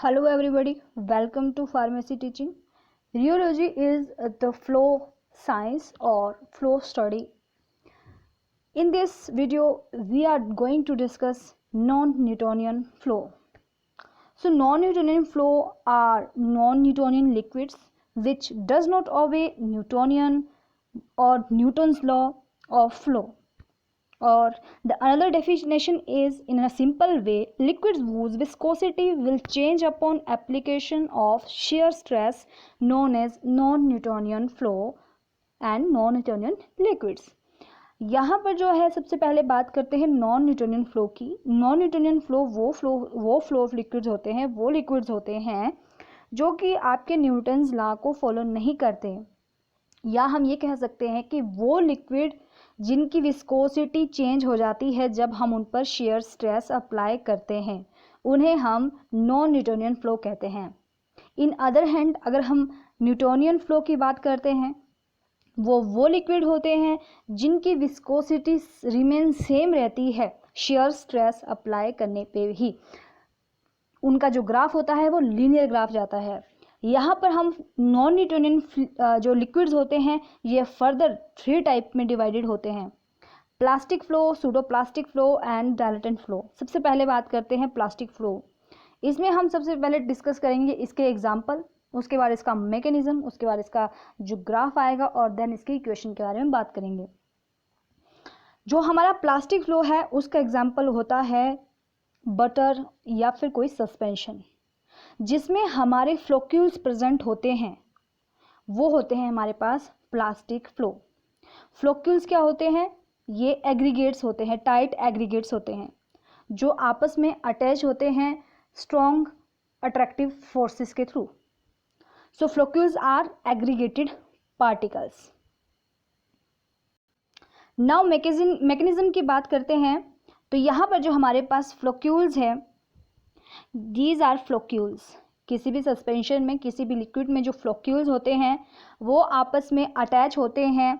Hello everybody, welcome to pharmacy teaching. Rheology is the flow science or flow study. In this video, we are going to discuss non-Newtonian flow. So non-Newtonian flow are non-Newtonian liquids which does not obey Newtonian or Newton's law of flow. Or the another definition is, in a simple way, liquids whose viscosity will change upon application of shear stress known as non-Newtonian flow and non-Newtonian liquids. यहाँ पर जो है सबसे पहले बात करते हैं non Newtonian flow की. नॉन न्यूटोनियन फ्लो वो फ्लो ऑफ लिक्विड्स होते हैं, वो लिक्विड्स होते हैं जो कि आपके न्यूटन्स लॉ को फॉलो नहीं करते, या हम ये कह सकते हैं कि वो लिक्विड जिनकी विस्कोसिटी चेंज हो जाती है जब हम उन पर shear स्ट्रेस अप्लाई करते हैं, उन्हें हम नॉन न्यूटोनियन फ्लो कहते हैं. इन अदर हैंड अगर हम न्यूटोनियन फ्लो की बात करते हैं, वो लिक्विड होते हैं जिनकी विस्कोसिटी रिमेन सेम रहती है shear स्ट्रेस अप्लाई करने पे ही. उनका जो ग्राफ होता है वो लीनियर ग्राफ जाता है. यहाँ पर हम नॉन न्यूटोनियन जो लिक्विड्स होते हैं ये फर्दर 3 टाइप में डिवाइडेड होते हैं: plastic flow, pseudo plastic flow and dilatant flow. सबसे पहले बात करते हैं प्लास्टिक फ्लो. इसमें हम सबसे पहले डिस्कस करेंगे इसके एग्जांपल, उसके बाद इसका मैकेनिज्म, उसके बाद इसका जो ग्राफ आएगा और देन इसके इक्वेशन के बारे में बात करेंगे. जो हमारा प्लास्टिक फ्लो है उसका एग्जाम्पल होता है बटर या फिर कोई सस्पेंशन जिसमें हमारे फ्लोक्यूल्स प्रेजेंट होते हैं, वो होते हैं हमारे पास प्लास्टिक फ्लो. फ्लोक्यूल्स क्या होते हैं? ये एग्रीगेट्स होते हैं, टाइट एग्रीगेट्स होते हैं जो आपस में अटैच होते हैं स्ट्रॉन्ग अट्रैक्टिव फोर्सेस के through. So floccules are aggregated particles. Now mechanism की बात करते हैं तो यहाँ पर जो हमारे पास फ्लोक्यूल्स है, दीज आर फ्लोक्यूल्स. किसी भी सस्पेंशन में, किसी भी लिक्विड में जो फ्लोक्यूल्स होते हैं वो आपस में अटैच होते हैं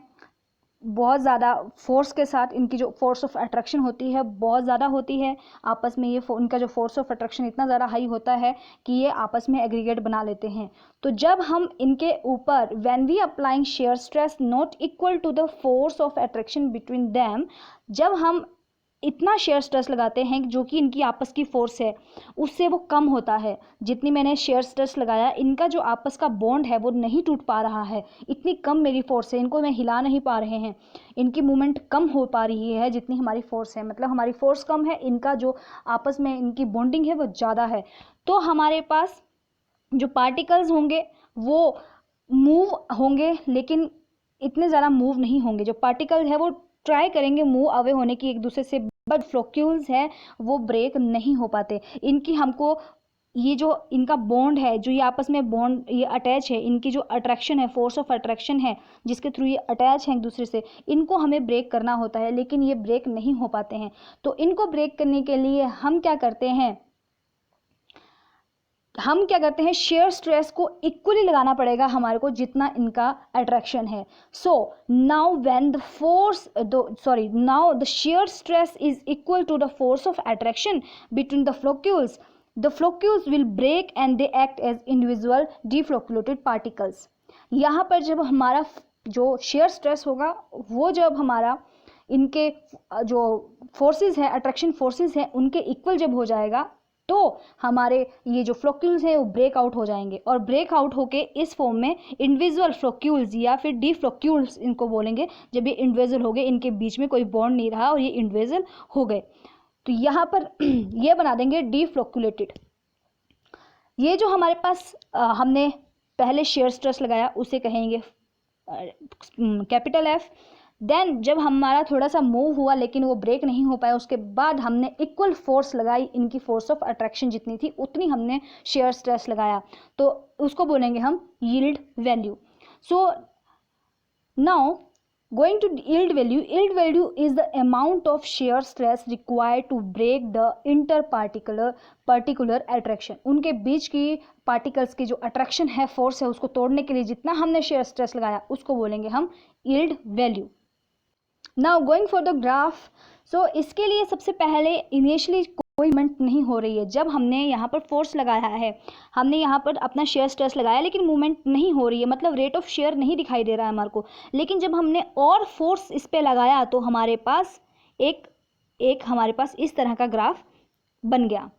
बहुत ज़्यादा फोर्स के साथ. इनकी जो फोर्स ऑफ अट्रैक्शन होती है बहुत ज़्यादा होती है आपस में. ये इनका जो फोर्स ऑफ अट्रैक्शन इतना ज़्यादा हाई होता है कि ये आपस में एग्रीगेट बना लेते हैं. तो जब हम इनके ऊपर when we applying shear stress not equal to the force of attraction between them, जब हम इतना shear स्ट्रेस लगाते हैं जो कि इनकी आपस की फोर्स है उससे वो कम होता है. जितनी मैंने shear स्ट्रेस लगाया, इनका जो आपस का बॉन्ड है वो नहीं टूट पा रहा है. इतनी कम मेरी फोर्स है, इनको मैं हिला नहीं पा रहे हैं, इनकी मूवमेंट कम हो पा रही है जितनी हमारी फोर्स है. मतलब हमारी फोर्स कम है, इनका जो आपस में इनकी बॉन्डिंग है वो ज़्यादा है. तो हमारे पास जो पार्टिकल्स होंगे वो मूव होंगे लेकिन इतने ज़्यादा मूव नहीं होंगे. जो पार्टिकल्स है वो ट्राई करेंगे मूव अवे होने की एक दूसरे से, बट फ्लोक्यूल्स है वो ब्रेक नहीं हो पाते. इनकी हमको ये जो इनका बॉन्ड है, जो ये आपस में बॉन्ड ये अटैच है, इनकी जो अट्रैक्शन है, फोर्स ऑफ अट्रैक्शन है जिसके थ्रू ये अटैच हैं एक दूसरे से, इनको हमें ब्रेक करना होता है लेकिन ये ब्रेक नहीं हो पाते हैं. तो इनको ब्रेक करने के लिए हम क्या करते हैं, shear स्ट्रेस को इक्वली लगाना पड़ेगा हमारे को जितना इनका अट्रैक्शन है. So now when the shear stress is equal to the force of attraction between the floccules will break and they act as individual deflocculated particles. यहाँ पर जब हमारा जो shear स्ट्रेस होगा वो जब हमारा इनके जो फोर्सेस है, अट्रैक्शन फोर्सेस है, उनके इक्वल जब हो जाएगा तो हमारे ये जो फ्लोक्यूल्स हैं वो ब्रेक आउट हो जाएंगे. और ब्रेक आउट होके इस फॉर्म में इंडिविजुअल फ्लोक्यूल्स या फिर डिफ्लोक्यूल्स इनको बोलेंगे. जब ये इंडिविजुअल हो गए, इनके बीच में कोई बॉन्ड नहीं रहा और ये इंडिविजुअल हो गए, तो यहाँ पर ये बना देंगे डिफ्लोक्यूलेटेड. ये जो हमारे पास हमने पहले shear स्ट्रेस लगाया उसे कहेंगे कैपिटल F. देन जब हमारा थोड़ा सा मूव हुआ लेकिन वो ब्रेक नहीं हो पाया, उसके बाद हमने इक्वल फोर्स लगाई, इनकी फोर्स ऑफ अट्रैक्शन जितनी थी उतनी हमने shear स्ट्रेस लगाया, तो उसको बोलेंगे हम yield value. So now going to yield value is the amount of shear stress required to break the inter particular attraction. उनके बीच की पार्टिकल्स की जो अट्रैक्शन है, फोर्स है, उसको तोड़ने के लिए जितना हमने shear स्ट्रेस लगाया उसको बोलेंगे हम yield value. Now going for the graph. So इसके लिए सबसे पहले इनिशियली कोई मूवमेंट नहीं हो रही है। जब हमने यहाँ पर फोर्स लगाया है, हमने यहाँ पर अपना शेयर स्ट्रेस लगाया, लेकिन मूवमेंट नहीं हो रही है, मतलब रेट ऑफ शेयर नहीं दिखाई दे रहा है हमारे को। लेकिन जब हमने और फोर्स इस पर लगाया तो हमारे पास एक हमारे पास इस तरह का ग्राफ बन गया।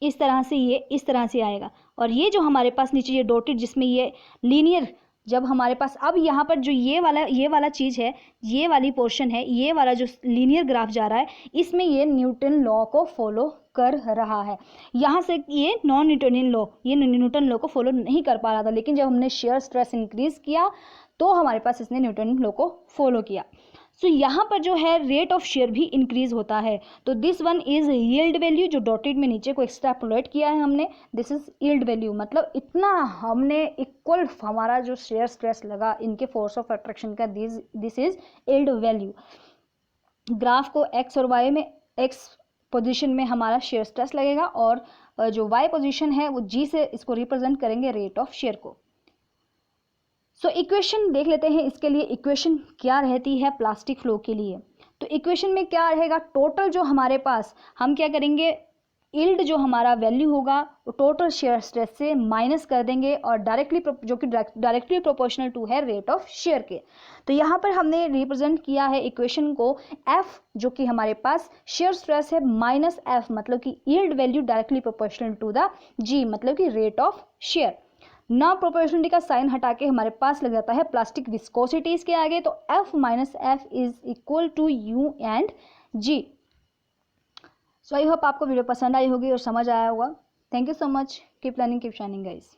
इस तरह से ये इस तरह से आएगा। और ये जो हमारे पास नीचे ये डॉटेड जिसमें ये लीनियर, जब हमारे पास अब यहाँ पर जो ये वाला चीज़ है, ये वाली पोर्शन है, ये वाला जो लीनियर ग्राफ जा रहा है, इसमें ये न्यूटन लॉ को फॉलो कर रहा है। यहाँ से ये नॉन न्यूटनियन लॉ, ये न्यूटन लॉ को फॉलो नहीं कर पा रहा था, लेकिन जब हमने शेयर स्ट्रेस इंक्रीज किया तो हमारे पास इसने न्यूटन लॉ को फॉलो किया। सो यहाँ पर जो है रेट ऑफ शेयर भी इंक्रीज होता है। तो this one is yield value, जो डॉटेड में नीचे को एक्सट्रापोलेट किया है हमने, दिस इज यील्ड वैल्यू, मतलब इतना हमने इक्वल हमारा जो शेयर स्ट्रेस लगा इनके फोर्स ऑफ अट्रैक्शन का, this is yield value. Graph को एक्स और वाई में, एक्स पोजीशन में हमारा शेयर स्ट्रेस लगेगा और जो वाई पोजीशन है वो जी से इसको रिप्रेजेंट करेंगे रेट ऑफ शेयर को। सो इक्वेशन देख लेते हैं इसके लिए, इक्वेशन क्या रहती है प्लास्टिक फ्लो के लिए। तो इक्वेशन में क्या रहेगा, टोटल जो हमारे पास, हम क्या करेंगे, यील्ड जो हमारा वैल्यू होगा वो टोटल शेयर स्ट्रेस से माइनस कर देंगे और डायरेक्टली, जो कि डायरेक्टली प्रोपोर्शनल टू है रेट ऑफ शेयर के। तो यहाँ पर हमने रिप्रेजेंट किया है इक्वेशन को, एफ जो कि हमारे पास शेयर स्ट्रेस है, माइनस एफ मतलब कि yield value directly proportional to the G, मतलब कि रेट ऑफ शेयर। ना प्रोपोर्शनलिटी का साइन हटा के हमारे पास लग जाता है प्लास्टिक विस्कोसिटी इसके आगे, तो F minus F is equal to U and G. So I hope आपको वीडियो पसंद आई होगी और समझ आया होगा। Thank you so much, keep learning keep shining guys.